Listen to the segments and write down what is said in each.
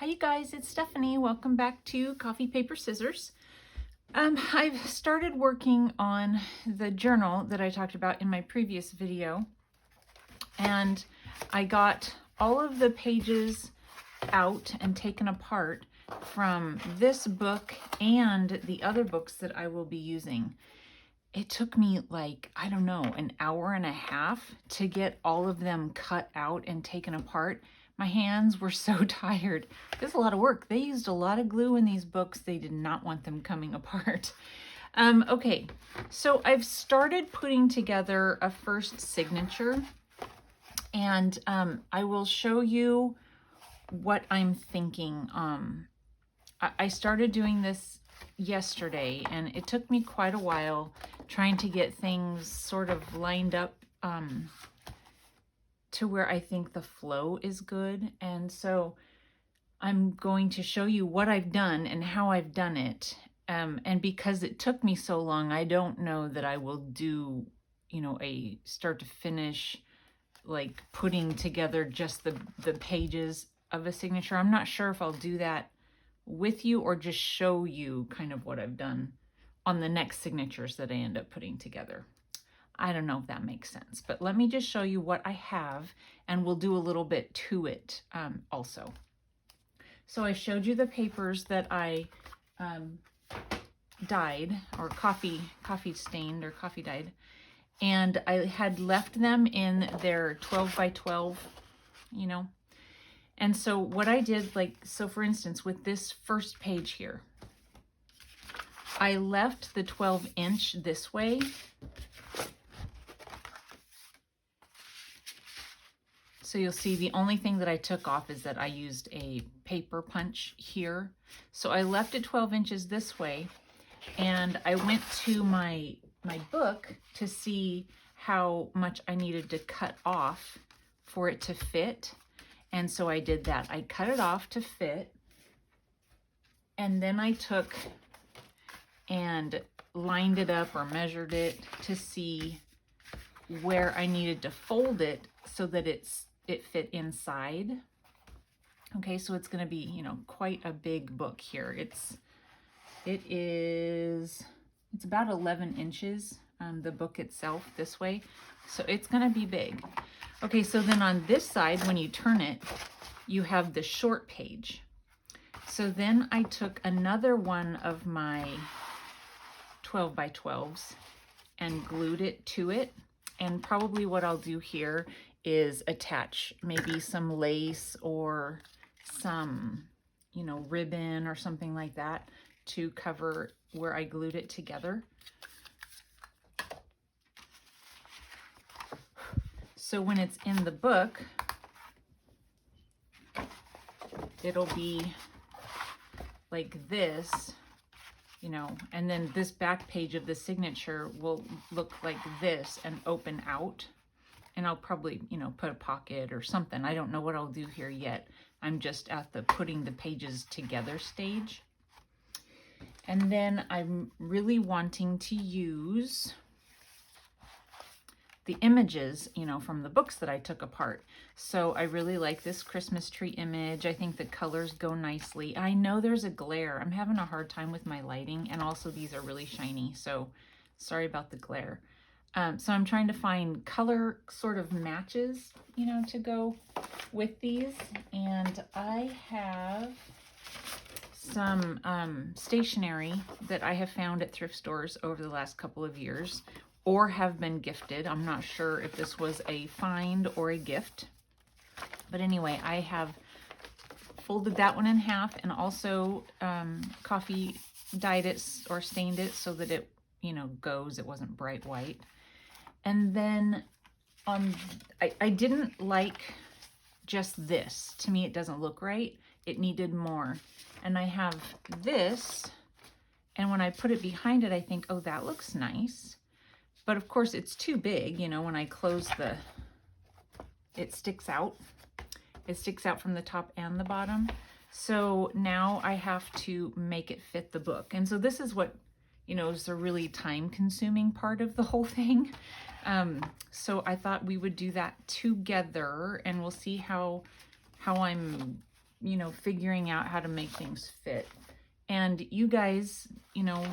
Hi you guys, it's Stephanie. Welcome back to Coffee, Paper, Scissors. I've started working on the journal that I talked about in my previous video, and I got all of the pages out and taken apart from this book and the other books that I will be using. It took me like, I don't know, an hour and a half to get all of them cut out and taken apart. My hands were so tired. It was a lot of work. They used a lot of glue in these books. They did not want them coming apart. Okay, so I've started putting together a first signature, and I will show you what I'm thinking. I started doing this yesterday, and it took me quite a while trying to get things sort of lined up to where I think the flow is good. And so I'm going to show you what I've done and how I've done it. And because it took me so long, I don't know that I will do, a start to finish, like putting together just the pages of a signature. I'm not sure if I'll do that with you or just show you kind of what I've done on the next signatures that I end up putting together. I don't know if that makes sense, but let me just show you what I have, and we'll do a little bit to it also. So I showed you the papers that I dyed, or coffee stained or coffee dyed, and I had left them in their 12 by 12, And so what I did, so for instance, with this first page here, I left the 12-inch this way. So you'll see the only thing that I took off is that I used a paper punch here. So I left it 12 inches this way, and I went to my book to see how much I needed to cut off for it to fit. And so I did that. I cut it off to fit, and then I took and lined it up or measured it to see where I needed to fold it so that it fit inside. Okay, so it's going to be, quite a big book here. It's about 11 inches, the book itself this way. So it's going to be big. Okay, so then on this side, when you turn it, you have the short page. So then I took another one of my 12 by 12s and glued it to it. And probably what I'll do here is attach maybe some lace or some, ribbon or something like that to cover where I glued it together. So when it's in the book, it'll be like this, and then this back page of the signature will look like this and open out. And I'll probably, put a pocket or something. I don't know what I'll do here yet. I'm just at the putting the pages together stage. And then I'm really wanting to use the images, from the books that I took apart. So I really like this Christmas tree image. I think the colors go nicely. I know there's a glare. I'm having a hard time with my lighting, and also these are really shiny, so sorry about the glare. So I'm trying to find color sort of matches, to go with these. And I have some stationery that I have found at thrift stores over the last couple of years, or have been gifted. I'm not sure if this was a find or a gift. But anyway, I have folded that one in half, and also coffee dyed it or stained it so that it, goes. It wasn't bright white. And then I didn't like just this. To me, it doesn't look right. It needed more. And I have this, and when I put it behind it, I think, oh, that looks nice. But of course, it's too big. When I close it sticks out. It sticks out from the top and the bottom. So now I have to make it fit the book. And so this is what, is a really time-consuming part of the whole thing. So I thought we would do that together, and we'll see how I'm you know, figuring out how to make things fit. And you guys, you know,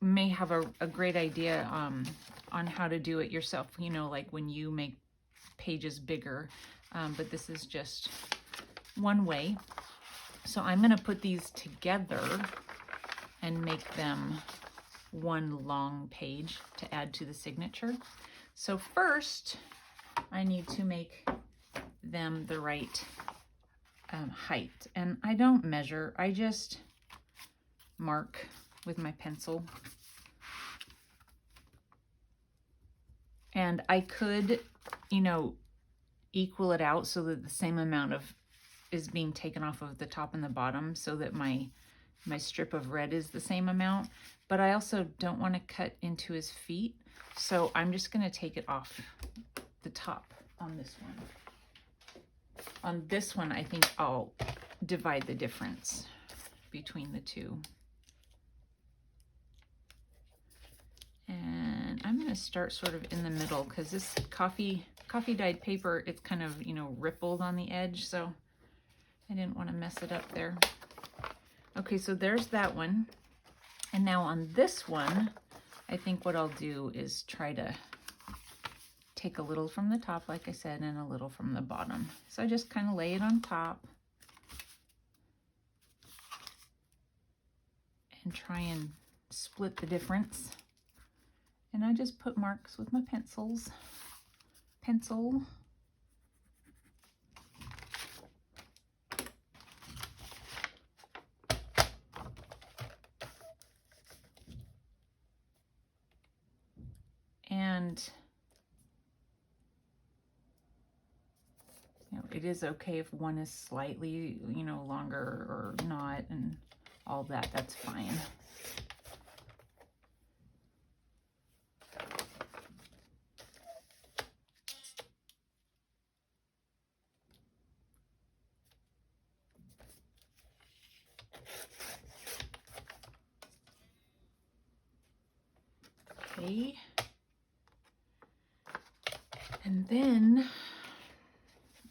may have a great idea on how to do it yourself, you know, like when you make pages bigger. But this is just one way. So I'm going to put these together and make them one long page to add to the signature. So first, I need to make them the right height. And I don't measure, I just mark with my pencil. And I could, you know, equal it out so that the same amount of is being taken off of the top and the bottom so that my strip of red is the same amount. But I also don't want to cut into his feet. So I'm just going to take it off the top on this one. On this one, I think I'll divide the difference between the two. And I'm going to start sort of in the middle because this coffee dyed paper, it's kind of, you know, rippled on the edge. So I didn't want to mess it up there. Okay, so there's that one. And now on this one, I think what I'll do is try to take a little from the top, like I said, and a little from the bottom. So I just kind of lay it on top and try and split the difference. And I just put marks with my pencil. And you know, it is okay if one is slightly, you know, longer or not, and all that, that's fine. Okay. And then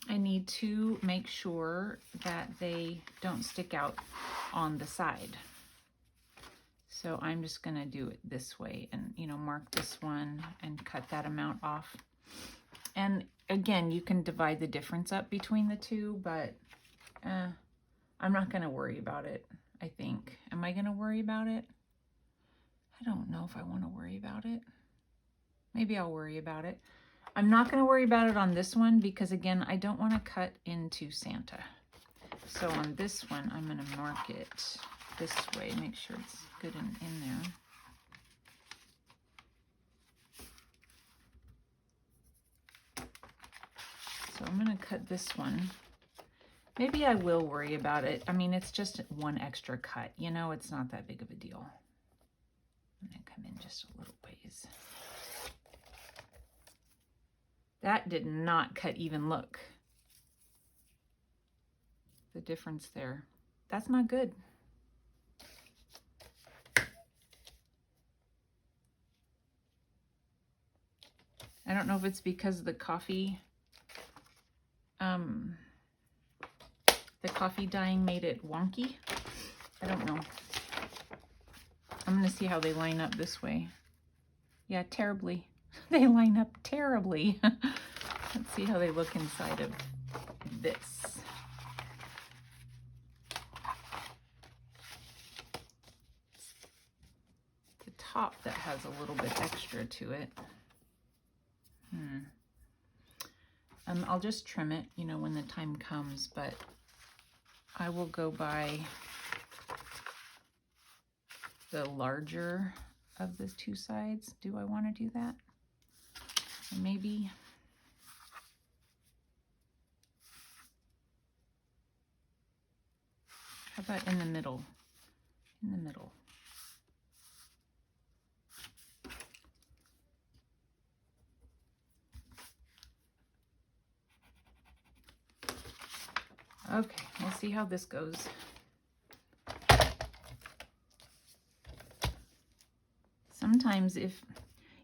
I need to make sure that they don't stick out on the side. So I'm just going to do it this way and, you know, mark this one and cut that amount off. And again, you can divide the difference up between the two, but I'm not going to worry about it, I think. Am I going to worry about it? I don't know if I want to worry about it. Maybe I'll worry about it. I'm not going to worry about it on this one because, again, I don't want to cut into Santa. So on this one, I'm going to mark it this way, make sure it's good in there. So I'm going to cut this one. Maybe I will worry about it. I mean, it's just one extra cut, you know, it's not that big of a deal. I'm going to come in just a little ways. That did not cut even, look. The difference there. That's not good. I don't know if it's because the coffee dyeing made it wonky. I don't know. I'm going to see how they line up this way. Yeah, terribly. They line up terribly. Let's see how they look inside of this. The top that has a little bit extra to it. I'll just trim it, you know, when the time comes, but I will go by the larger of the two sides. Do I want to do that? Or maybe how about in the middle? In the middle. Okay, we'll see how this goes. Sometimes if,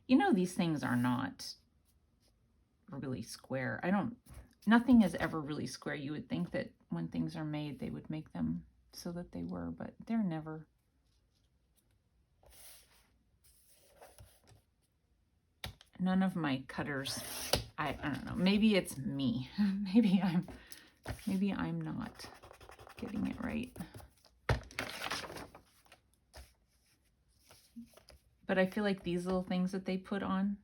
you know, these things are not really square. Nothing is ever really square. You would think that when things are made, they would make them so that they were, but they're never. None of my cutters, I don't know, maybe it's me. maybe I'm not getting it right. But I feel like these little things that they put on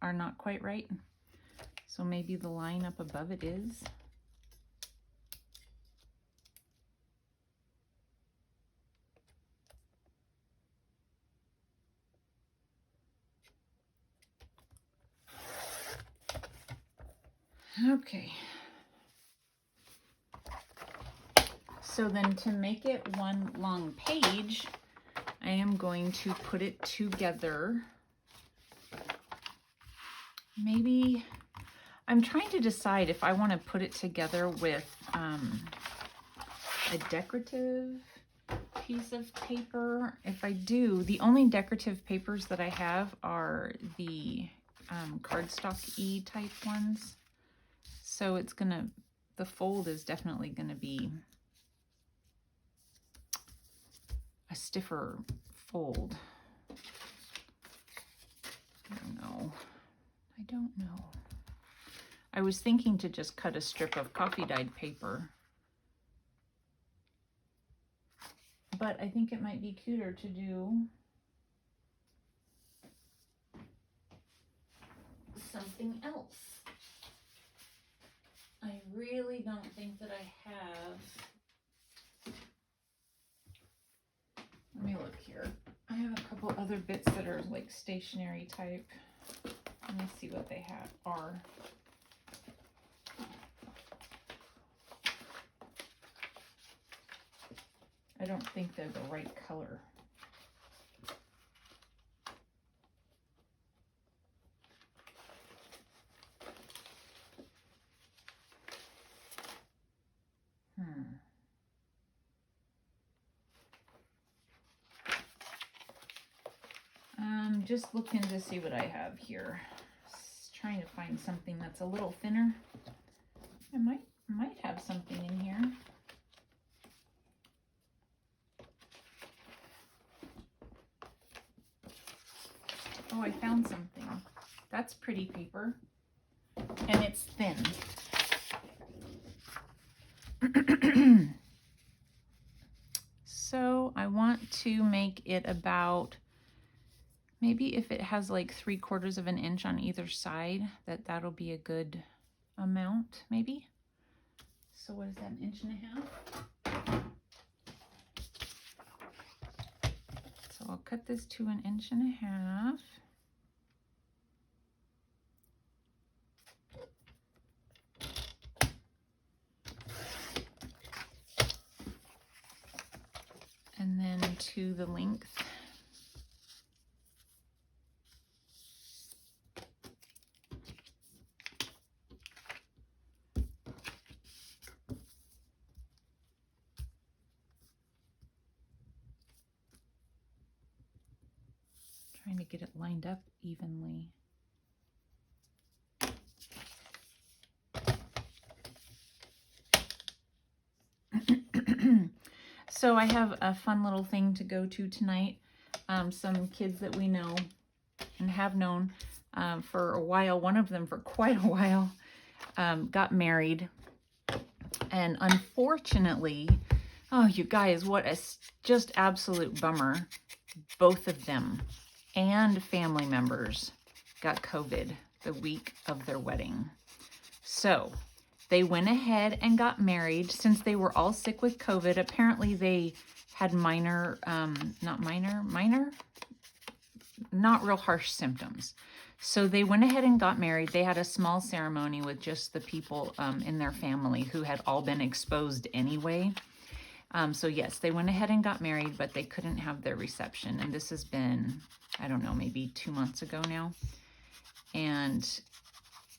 are not quite right. So maybe the line up above it is. Okay. So then to make it one long page, I am going to put it together. Maybe I'm trying to decide if I want to put it together with a decorative piece of paper. If I do, the only decorative papers that I have are the cardstock-y type ones. So it's gonna, the fold is definitely gonna be a stiffer fold. I don't know. I was thinking to just cut a strip of coffee dyed paper, but I think it might be cuter to do something else. I really don't think that I have. Let me look here. I have a couple other bits that are like stationery type. Let me see what they are. I don't think they're the right color. Just looking to see what I have here. Just trying to find something that's a little thinner. I might have something in here. Oh, I found something. That's pretty paper. And it's thin. So I want to make it about, maybe if it has like 3/4 of an inch on either side, that'll be a good amount, maybe. So what is that, 1.5 inches? So I'll cut this to 1.5 inches. And then to the length. Trying to get it lined up evenly. So I have a fun little thing to go to tonight. Some kids that we know and have known for a while, one of them for quite a while, got married. And unfortunately, oh, you guys, what a just absolute bummer. Both of them and family members got COVID the week of their wedding. So they went ahead and got married since they were all sick with COVID. Apparently they had not real harsh symptoms. So they went ahead and got married. They had a small ceremony with just the people in their family who had all been exposed anyway. So yes, they went ahead and got married, but they couldn't have their reception. And this has been, I don't know, maybe 2 months ago now. And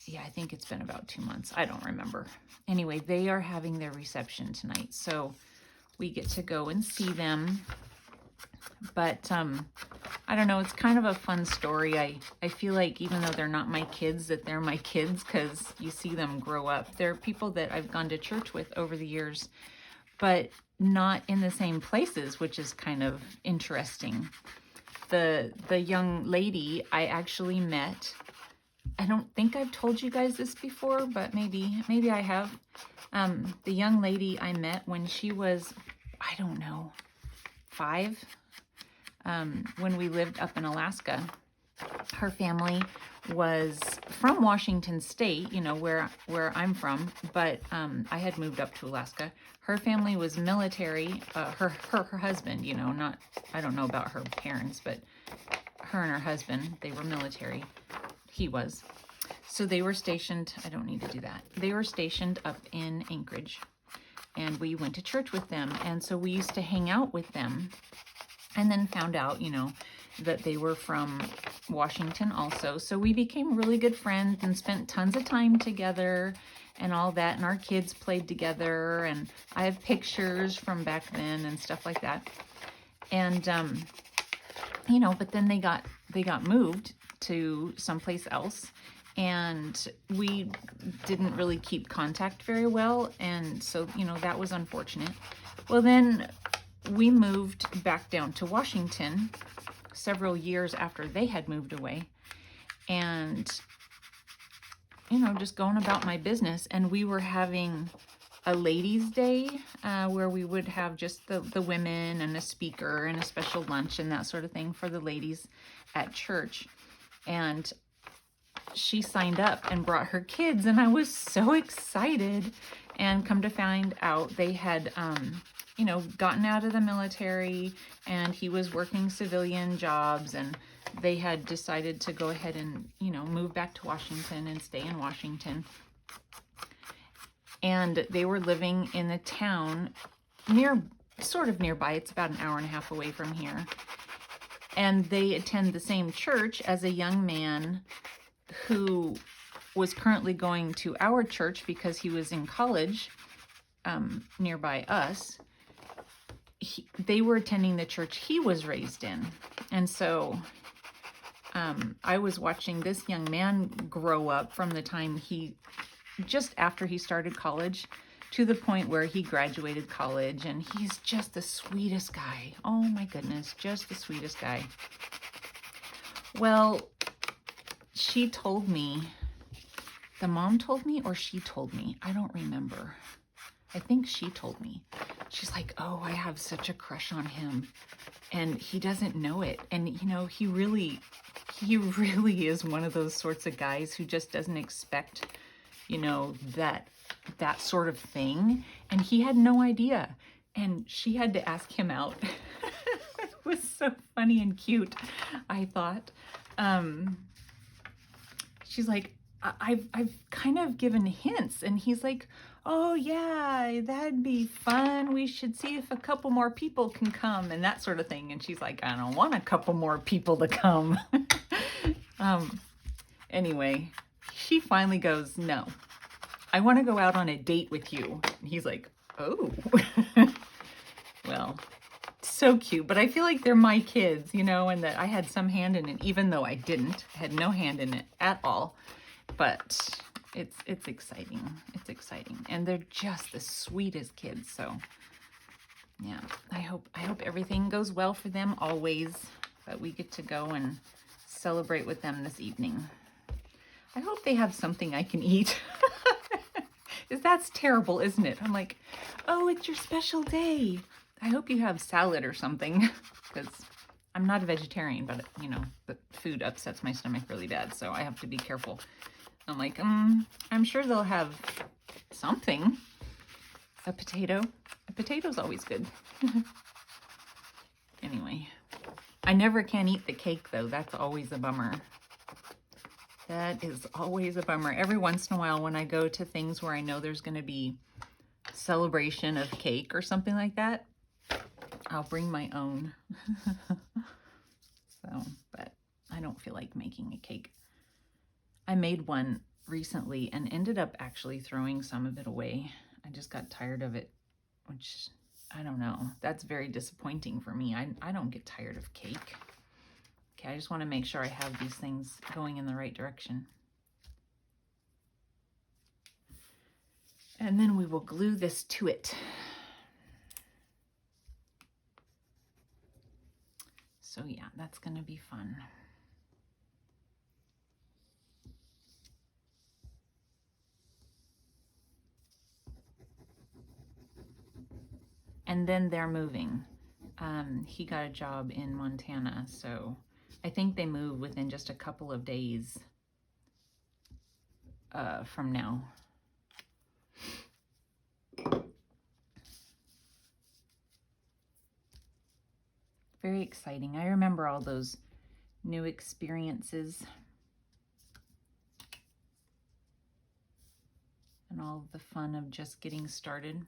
yeah, I think it's been about 2 months. I don't remember. Anyway, they are having their reception tonight. So we get to go and see them. But I don't know, it's kind of a fun story. I feel like even though they're not my kids, that they're my kids because you see them grow up. They're people that I've gone to church with over the years, but not in the same places, which is kind of interesting. The young lady I actually met, I don't think I've told you guys this before, but maybe I have. The young lady I met when she was, I don't know, 5, when we lived up in Alaska. Her family was from Washington State, you know, where I'm from, but I had moved up to Alaska. Her family was military. Her husband, you know, not, I don't know about her parents, but her and her husband, they were military. He was. So they were stationed, I don't need to do that. They were stationed up in Anchorage, and we went to church with them. And so we used to hang out with them, and then found out, you know, that they were from Washington also. So we became really good friends and spent tons of time together and all that. And our kids played together, and I have pictures from back then and stuff like that. And, you know, but then they got moved to someplace else, and we didn't really keep contact very well. And so, you know, that was unfortunate. Well, then we moved back down to Washington several years after they had moved away, and, you know, just going about my business. And we were having a ladies' day where we would have just the women and a speaker and a special lunch and that sort of thing for the ladies at church. And she signed up and brought her kids, and I was so excited. And come to find out, they had you know, gotten out of the military, and he was working civilian jobs, and they had decided to go ahead and, you know, move back to Washington and stay in Washington. And they were living in the town sort of nearby. It's about an hour and a half away from here. And they attend the same church as a young man who was currently going to our church because he was in college nearby us. They were attending the church he was raised in. And so I was watching this young man grow up from the time just after he started college to the point where he graduated college, and he's just the sweetest guy. Oh my goodness, just the sweetest guy. Well, she told me, the mom told me, or she told me, I don't remember. I think she told me. She's like, oh, I have such a crush on him, and he doesn't know it. And, you know, he really is one of those sorts of guys who just doesn't expect, you know, that sort of thing. And he had no idea. And she had to ask him out. It was so funny and cute, I thought. She's like, I've kind of given hints. And he's like, oh yeah, that'd be fun. We should see if a couple more people can come and that sort of thing. And she's like, I don't want a couple more people to come. Anyway, she finally goes, no, I want to go out on a date with you. And he's like, oh, well, so cute. But I feel like they're my kids, you know, and that I had some hand in it, even though I didn't. I had no hand in it at all. But it's exciting. It's exciting. And they're just the sweetest kids. So yeah, I hope everything goes well for them always, but we get to go and celebrate with them this evening. I hope they have something I can eat. That's terrible, isn't it? I'm like, oh, it's your special day. I hope you have salad or something, because I'm not a vegetarian, but, you know, the food upsets my stomach really bad, so I have to be careful. I'm like, I'm sure they'll have something. A potato. A potato's always good. Anyway, I never can eat the cake, though. That's always a bummer. That is always a bummer. Every once in a while when I go to things where I know there's going to be celebration of cake or something like that, I'll bring my own. So, but I don't feel like making a cake. I made one recently and ended up actually throwing some of it away. I just got tired of it, which I don't know. That's very disappointing for me. I don't get tired of cake. Okay, I just want to make sure I have these things going in the right direction. And then we will glue this to it. So yeah, that's going to be fun. And then they're moving. He got a job in Montana, so I think they move within just a couple of days from now. Very exciting. I remember all those new experiences and all the fun of just getting started.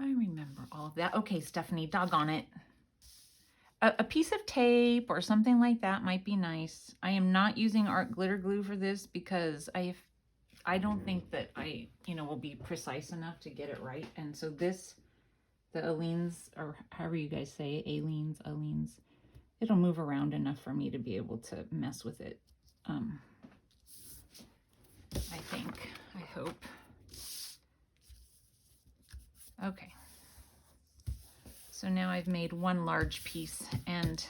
I remember all of that. Okay, Stephanie, doggone it. A piece of tape or something like that might be nice. I am not using art glitter glue for this because I don't think that I, will be precise enough to get it right. And so this, the Aleene's, or however you guys say, Aleene's, it'll move around enough for me to be able to mess with it. I think, I hope. Okay. So now I've made one large piece and,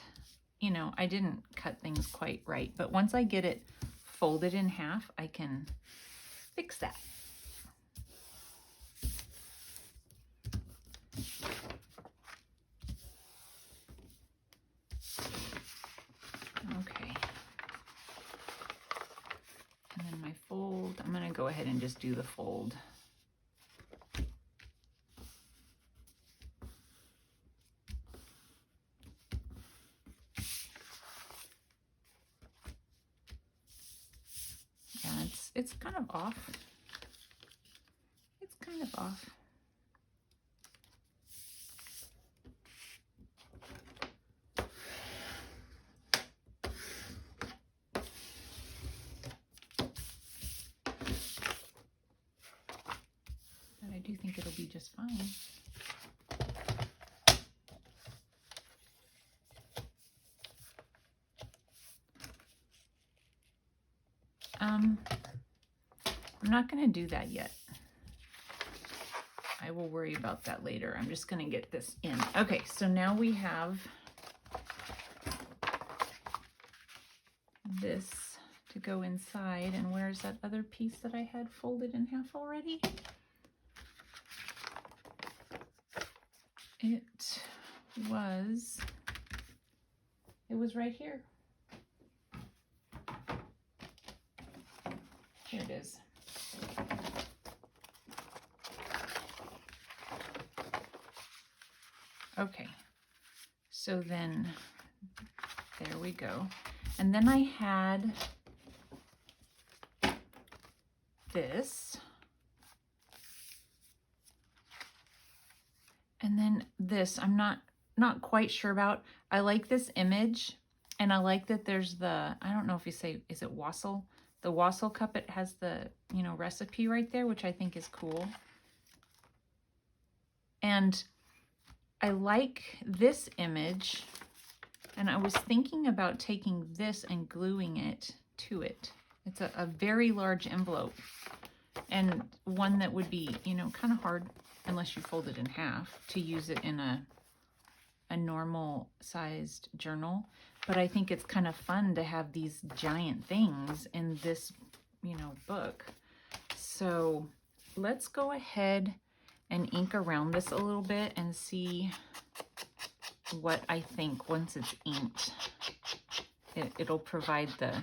I didn't cut things quite right, but once I get it folded in half, I can fix that. Okay. And then my fold, I'm going to go ahead and just do the fold. It's kind of off. It's kind of off. But I do think it'll be just fine. I'm not going to do that yet. I will worry about that later. I'm just going to get this in. Okay, so now we have this to go inside. And where's that other piece that I had folded in half already? It was right here. Here it is. Okay, so then there we go. And then I had this. And then this, I'm not quite sure about. I like this image, and I like that there's the, I don't know if you say, is it wassail? The wassail cup, it has the, recipe right there, which I think is cool. And I like this image, and I was thinking about taking this and gluing it to it. It's a very large envelope, and one that would be, kind of hard, unless you fold it in half, to use it in a normal sized journal. But I think it's kind of fun to have these giant things in this, book. So let's go ahead and ink around this a little bit and see what I think once it's inked. It'll provide the,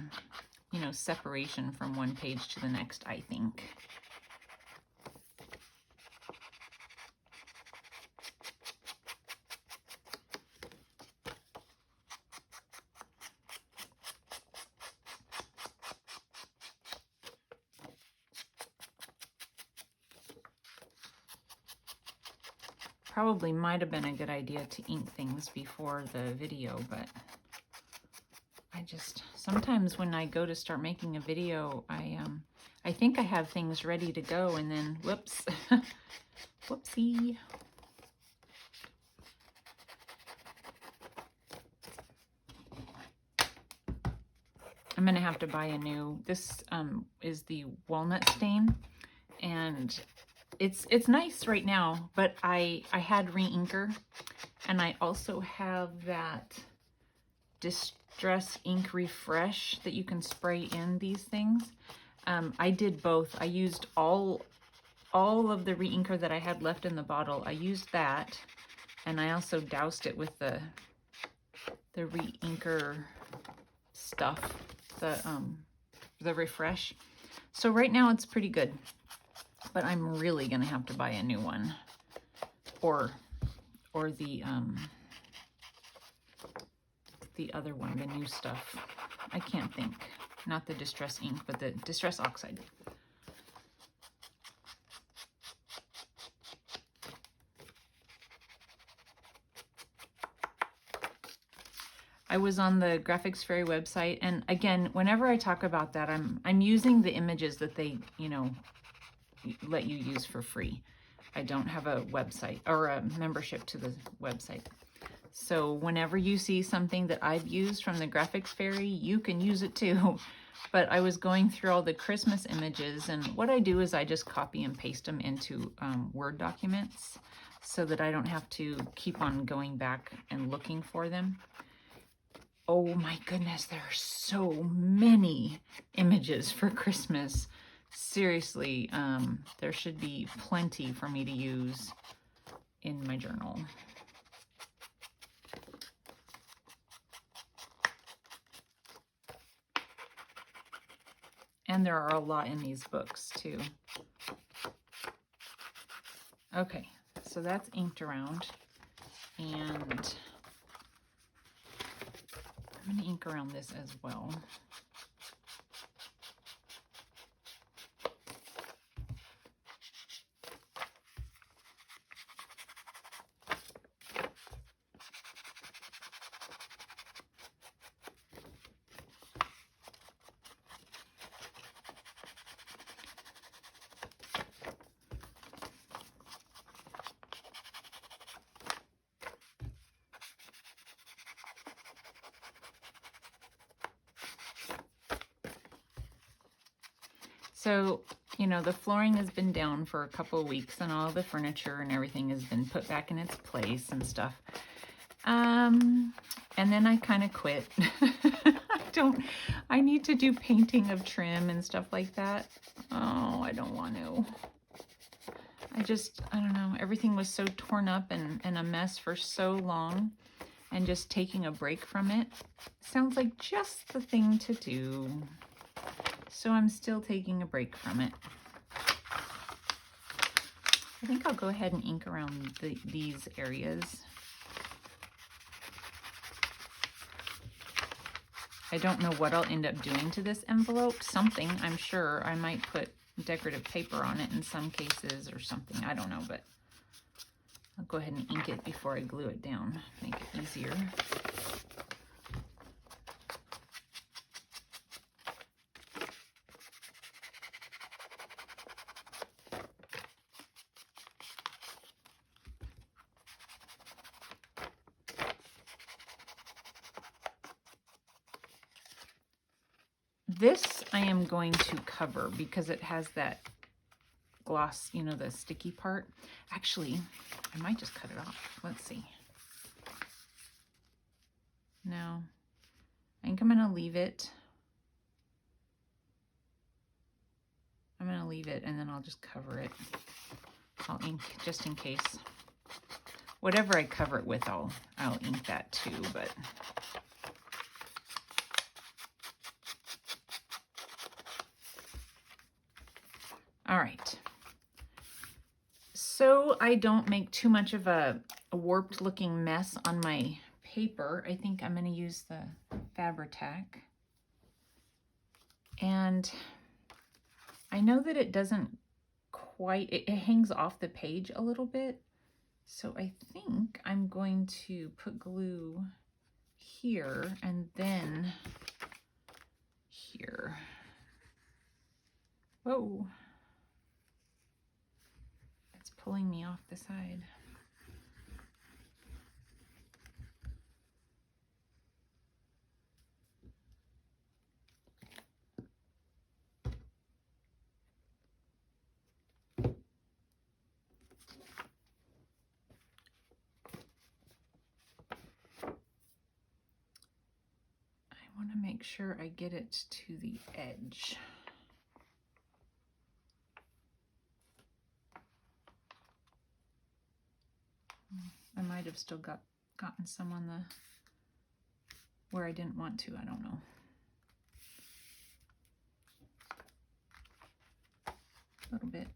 separation from one page to the next, I think. Probably might have been a good idea to ink things before the video, but I just, sometimes when I go to start making a video, I think I have things ready to go, and then whoops, whoopsie. I'm gonna have to buy a new, this is the walnut stain, and it's nice right now, but I had re-inker, and I also have that Distress Ink Refresh that you can spray in these things. I did both. I used all of the re-inker that I had left in the bottle. I used that, and I also doused it with the re-inker stuff, the refresh. So right now it's pretty good, but I'm really gonna have to buy a new one, or the other one, the new stuff. I can't think. Not the Distress Ink, but the Distress Oxide. I was on the Graphics Fairy website, and again, whenever I talk about that, I'm using the images that they, you know, let you use for free. I don't have a website or a membership to the website. So whenever you see something that I've used from the Graphics Fairy, you can use it too. But I was going through all the Christmas images, and what I do is I just copy and paste them into Word documents so that I don't have to keep on going back and looking for them. Oh my goodness, there are so many images for Christmas. Seriously, there should be plenty for me to use in my journal. And there are a lot in these books too. Okay, so that's inked around, and I'm going to ink around this as well. So, you know, the flooring has been down for a couple of weeks, and all the furniture and everything has been put back in its place and stuff. And then I kind of quit. I need to do painting of trim and stuff like that. Oh, I don't want to. I don't know. Everything was so torn up and a mess for so long, and just taking a break from it sounds like just the thing to do. So I'm still taking a break from it. I think I'll go ahead and ink around these areas. I don't know what I'll end up doing to this envelope. Something, I'm sure. I might put decorative paper on it in some cases or something. I don't know, but I'll go ahead and ink it before I glue it down. Make it easier. This I am going to cover because it has that gloss, you know, the sticky part. Actually, I might just cut it off. Let's see. No, I think I'm going to leave it. I'm going to leave it, and then I'll just cover it. I'll ink just in case. Whatever I cover it with, I'll ink that too, but... All right, so I don't make too much of a warped looking mess on my paper, I think I'm going to use the Fabri-Tac. And I know that it doesn't quite, it hangs off the page a little bit. So I think I'm going to put glue here and then here. Whoa. It's pulling me off the side. sure I get it to the edge. I might have still gotten some on the where I didn't want to, I don't know. A little bit.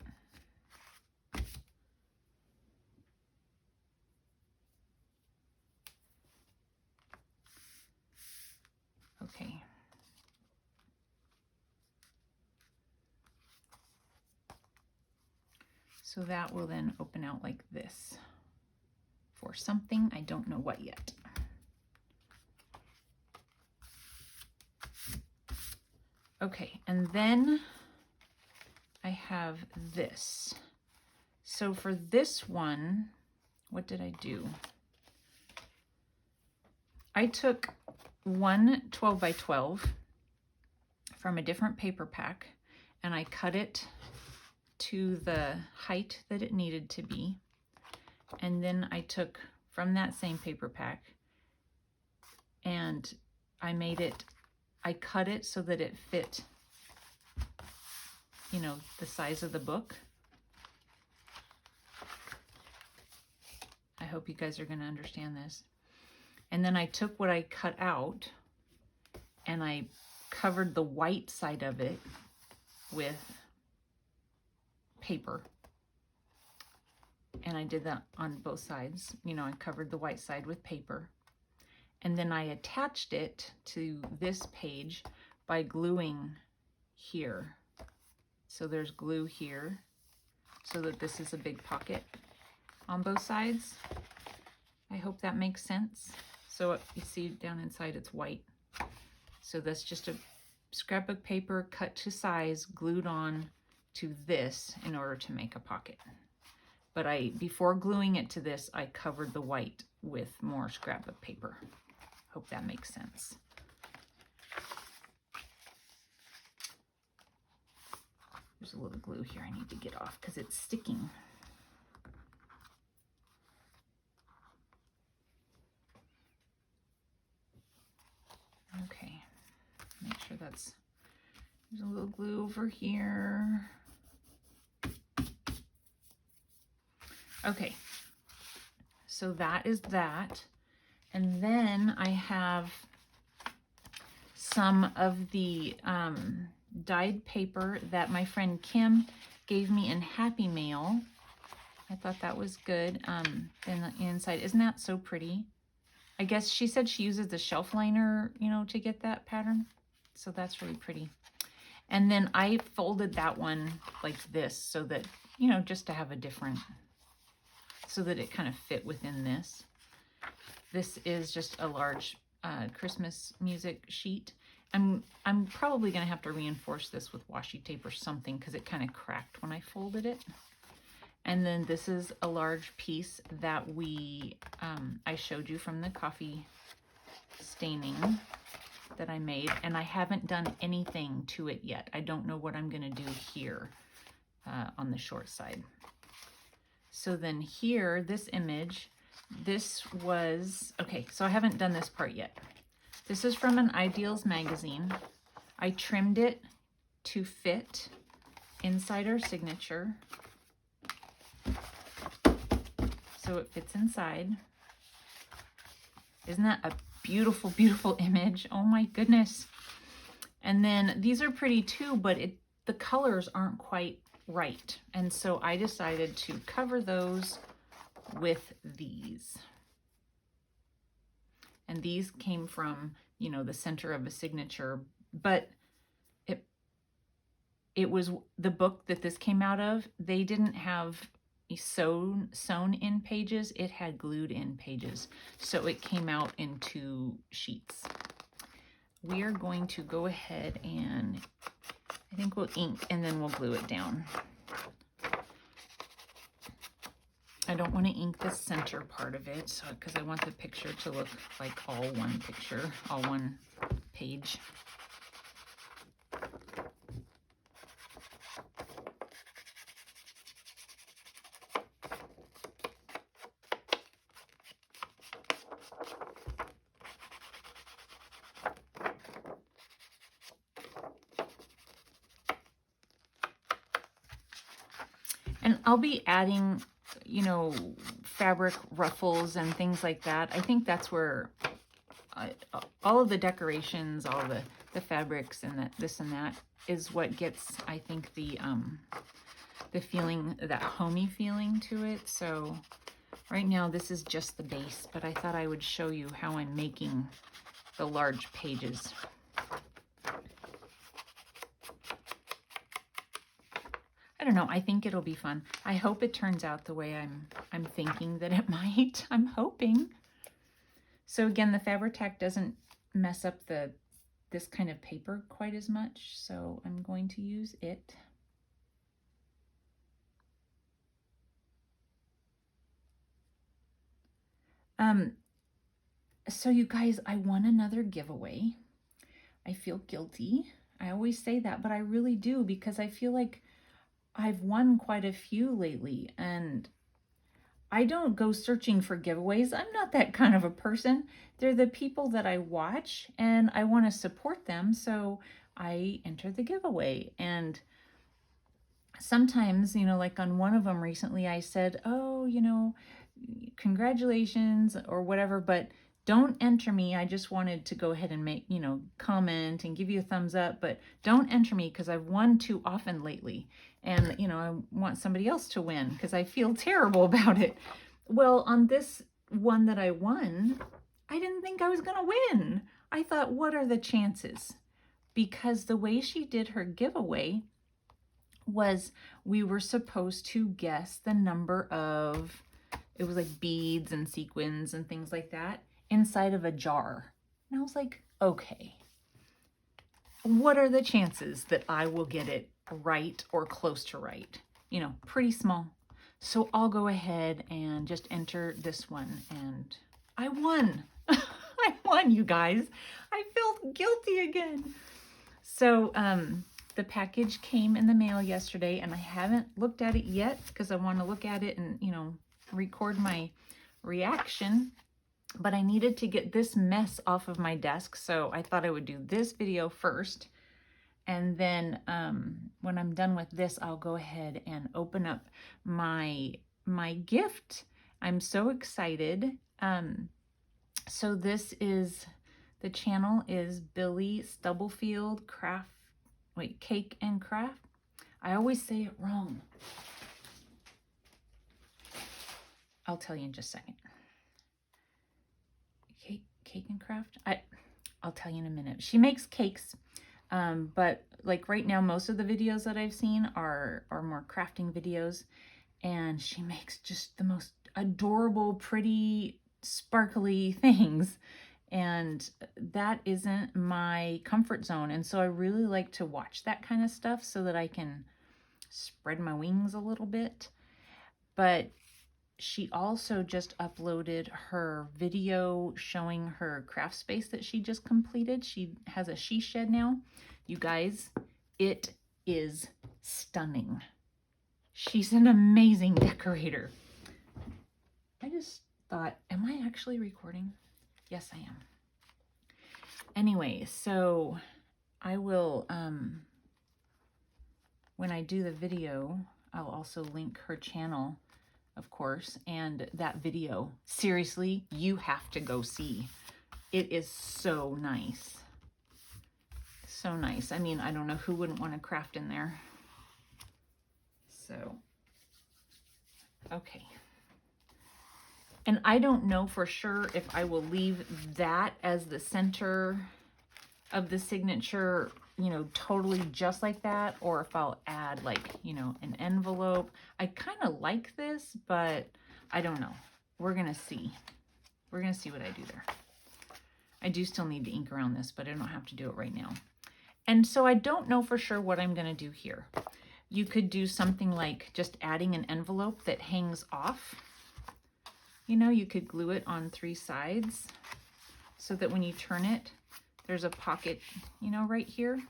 Okay. So that will then open out like this for something, I don't know what yet. Okay, and then I have this. So for this one, what did I do? I took one 12 by 12 from a different paper pack and I cut it to the height that it needed to be. And then I took from that same paper pack and I cut it so that it fit, you know, the size of the book. I hope you guys are going to understand this. And then I took what I cut out and I covered the white side of it with paper. And I did that on both sides. You know, I covered the white side with paper. And then I attached it to this page by gluing here. So there's glue here so that this is a big pocket on both sides. I hope that makes sense. So you see down inside it's white. So that's just a scrapbook paper cut to size, glued on to this in order to make a pocket. But before gluing it to this, I covered the white with more scrapbook paper. Hope that makes sense. There's a little glue here I need to get off because it's sticking. Okay, make sure there's a little glue over here. Okay, so that is that. And then I have some of the dyed paper that my friend Kim gave me in Happy Mail. I thought that was good. Then the inside, isn't that so pretty? I guess she said she uses the shelf liner, you know, to get that pattern. So that's really pretty. And then I folded that one like this so that, you know, just to have a different, so that it kind of fit within this. This is just a large Christmas music sheet. I'm probably going to have to reinforce this with washi tape or something because it kind of cracked when I folded it. And then this is a large piece that I showed you from the coffee staining that I made, and I haven't done anything to it yet. I don't know what I'm going to do here on the short side. So then here, this image, this was, okay, so I haven't done this part yet. This is from an Ideals magazine. I trimmed it to fit inside our signature. So it fits inside. Isn't that a beautiful, beautiful image? Oh my goodness. And then these are pretty too, but the colors aren't quite right. And so I decided to cover those with these. And these came from, you know, the center of a signature, but it was the book that this came out of. They didn't have sewn in pages, it had glued in pages. So it came out in 2 sheets. We are going to go ahead and I think we'll ink and then we'll glue it down. I don't want to ink the center part of it because I want the picture to look like all one picture, all one page. I'll be adding, you know, fabric ruffles and things like that. I think that's where all of the decorations, all the fabrics and this and that is what gets, I think, the feeling, that homey feeling to it. So right now this is just the base, but I thought I would show you how I'm making the large pages. I don't know, I think it'll be fun. I hope it turns out the way I'm thinking that it might. I'm hoping. So again, the Fabri-Tac doesn't mess up this kind of paper quite as much, so I'm going to use it. So you guys, I won another giveaway. I feel guilty. I always say that, but I really do, because I feel like I've won quite a few lately, and I don't go searching for giveaways. I'm not that kind of a person. They're the people that I watch, and I want to support them, so I enter the giveaway. And sometimes, you know, like on one of them recently, I said, oh, you know, congratulations or whatever, but don't enter me. I just wanted to go ahead and make, you know, comment and give you a thumbs up, but don't enter me because I've won too often lately. And, you know, I want somebody else to win because I feel terrible about it. Well, on this one that I won, I didn't think I was going to win. I thought, what are the chances? Because the way she did her giveaway was we were supposed to guess the number of, it was like beads and sequins and things like that inside of a jar. And I was like, okay, what are the chances that I will get it right or close to right? You know, pretty small. So I'll go ahead and just enter this one, and I won. I won, you guys. I felt guilty again. So the package came in the mail yesterday, and I haven't looked at it yet because I want to look at it and, you know, record my reaction. But I needed to get this mess off of my desk, so I thought I would do this video first. And then when I'm done with this, I'll go ahead and open up my gift. I'm so excited. So this is, the channel is Billy Stubblefield Cake and Craft. I always say it wrong. I'll tell you in just a second. Cake and Craft? I'll tell you in a minute. She makes cakes, but like right now, most of the videos that I've seen are more crafting videos, and she makes just the most adorable, pretty, sparkly things, and that isn't my comfort zone. And so I really like to watch that kind of stuff so that I can spread my wings a little bit. But she also just uploaded her video showing her craft space that she just completed. She has a she shed now. You guys, it is stunning. She's an amazing decorator. I just thought, am I actually recording? Yes, I am. Anyway, so I will, when I do the video, I'll also link her channel, of course, and that video, seriously, you have to go see. It is so nice. So nice. I mean, I don't know who wouldn't want to craft in there. So, okay. And I don't know for sure if I will leave that as the center of the signature, you know, totally just like that, or if I'll add like, you know, an envelope. I kind of like this, but I don't know. We're going to see. We're going to see what I do there. I do still need to ink around this, but I don't have to do it right now. And so I don't know for sure what I'm going to do here. You could do something like just adding an envelope that hangs off. You know, you could glue it on 3 sides so that when you turn it, there's a pocket, you know, right here.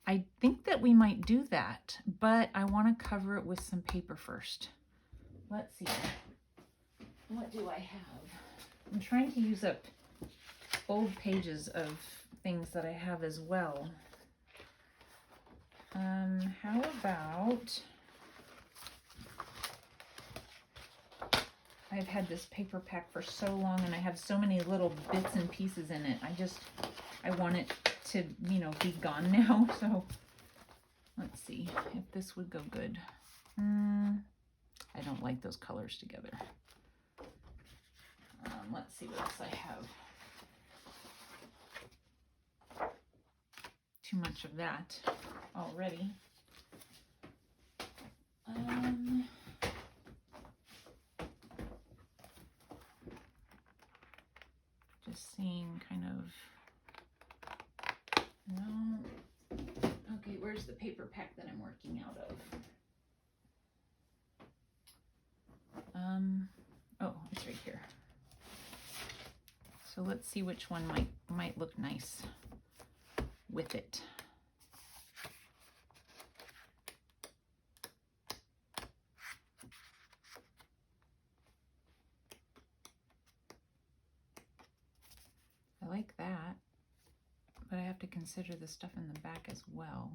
I think that we might do that, but I want to cover it with some paper first. Let's see. What do I have? I'm trying to use up old pages of things that I have as well. How about I've had this paper pack for so long and I have so many little bits and pieces in it. I want it to, you know, be gone now. So let's see if this would go good. I don't like those colors together. Let's see what else I have. Too much of that already. Just seeing kind of, no. Okay, where's the paper pack that I'm working out of? Oh, it's right here. So let's see which one might look nice with it. I like that, but I have to consider the stuff in the back as well.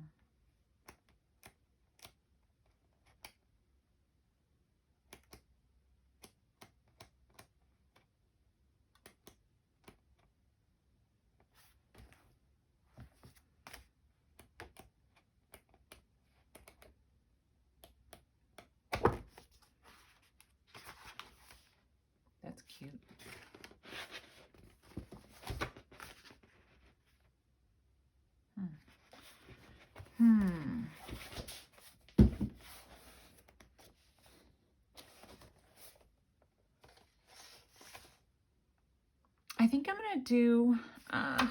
That's cute. I think I'm gonna do, I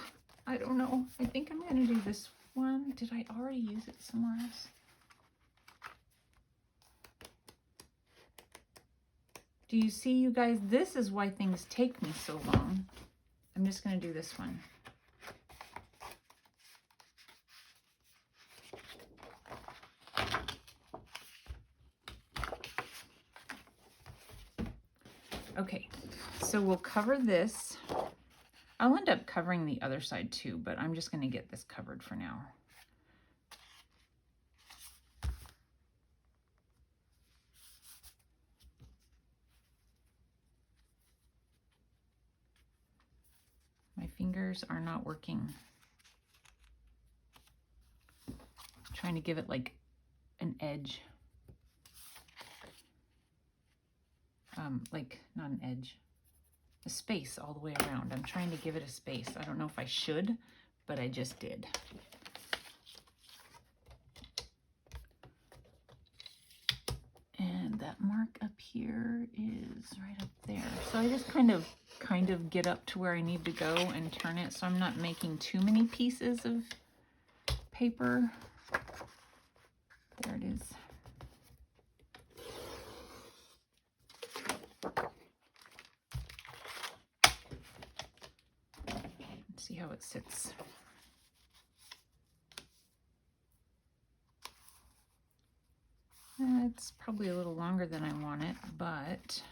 don't know. I think I'm gonna do this one. Did I already use it somewhere else? Do you see, you guys? This is why things take me so long. I'm just gonna do this one. Okay, so we'll cover this. I'll end up covering the other side too, but I'm just going to get this covered for now. My fingers are not working. I'm trying to give it like an edge. Like, not an edge, a space all the way around. I'm trying to give it a space. I don't know if I should, but I just did. And that mark up here is right up there. So I just kind of get up to where I need to go and turn it, so I'm not making too many pieces of paper. There it is. Let's see how it sits. It's probably a little longer than I want it, but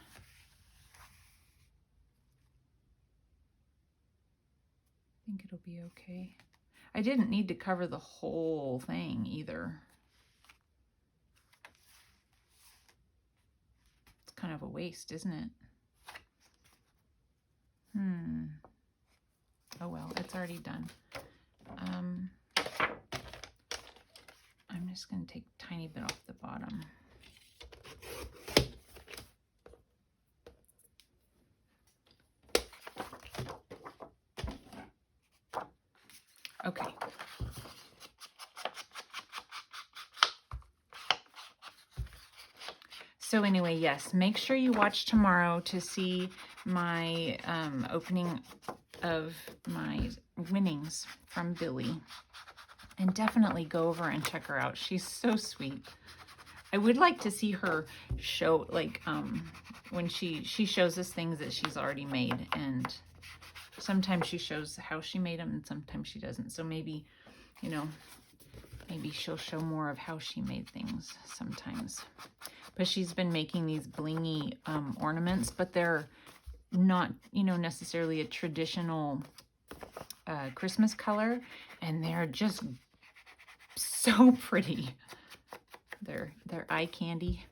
I think it'll be okay. I didn't need to cover the whole thing either. It's kind of a waste, isn't it? Oh well, it's already done. I'm just going to take a tiny bit off the bottom. Okay. So anyway, yes, make sure you watch tomorrow to see my opening of my winnings from Billy. And definitely go over and check her out. She's so sweet. I would like to see her show, like, when she shows us things that she's already made. And sometimes she shows how she made them and sometimes she doesn't. So maybe, you know, maybe she'll show more of how she made things sometimes. But she's been making these blingy ornaments, but they're not, you know, necessarily a traditional Christmas color. And they're just so pretty. They're eye candy.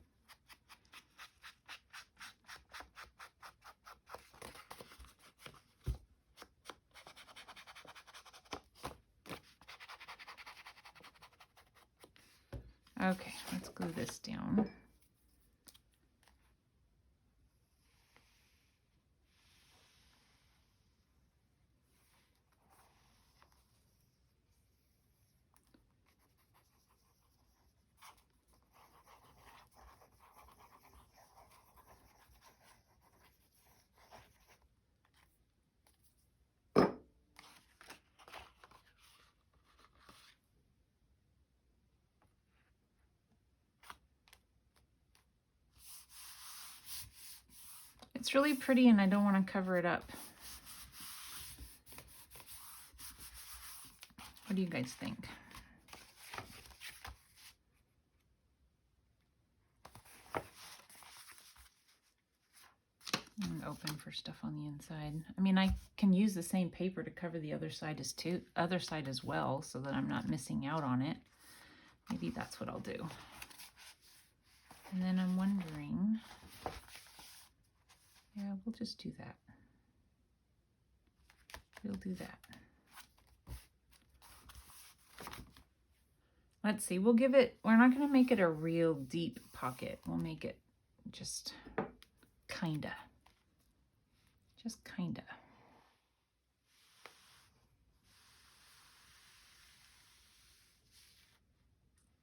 Okay, let's glue this down. It's really pretty and I don't want to cover it up. What do you guys think? And open for stuff on the inside. I mean, I can use the same paper to cover the other side as well, so that I'm not missing out on it. Maybe that's what I'll do. And then I'm wondering, yeah, we'll just do that. We'll do that. Let's see, we'll give it, we're not going to make it a real deep pocket. We'll make it just kinda. Just kinda.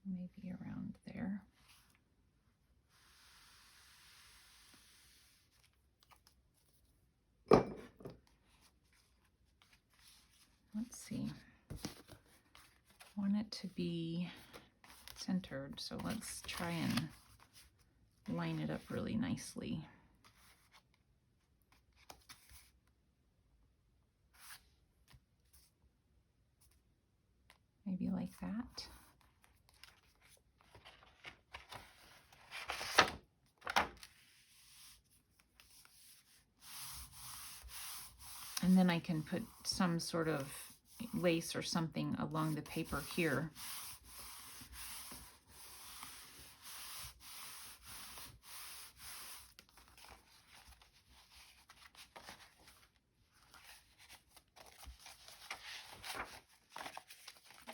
Maybe around there. Let's see. I want it to be centered, so let's try and line it up really nicely. Maybe like that. And then I can put some sort of lace or something along the paper here.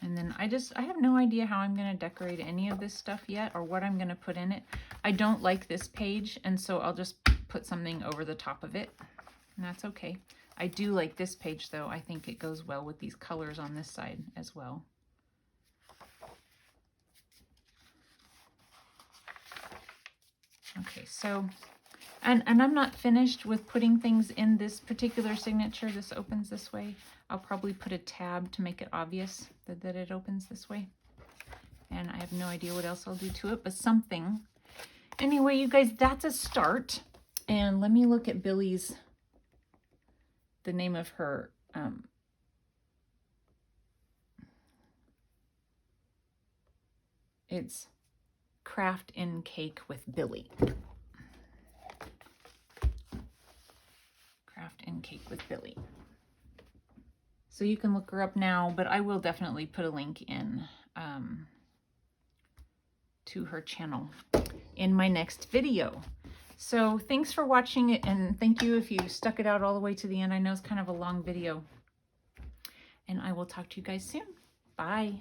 And then I have no idea how I'm going to decorate any of this stuff yet or what I'm going to put in it. I don't like this page, and so I'll just put something over the top of it, and that's okay. I do like this page though. I think it goes well with these colors on this side as well. Okay, so, and I'm not finished with putting things in this particular signature. This opens this way. I'll probably put a tab to make it obvious that it opens this way. And I have no idea what else I'll do to it, but something. Anyway, you guys, that's a start. And let me look at Billy's, the name of her, it's Craft in Cake with Billy. Craft in Cake with Billy. So you can look her up now, but I will definitely put a link in to her channel in my next video. So thanks for watching it, and thank you if you stuck it out all the way to the end. I know it's kind of a long video, and I will talk to you guys soon. Bye.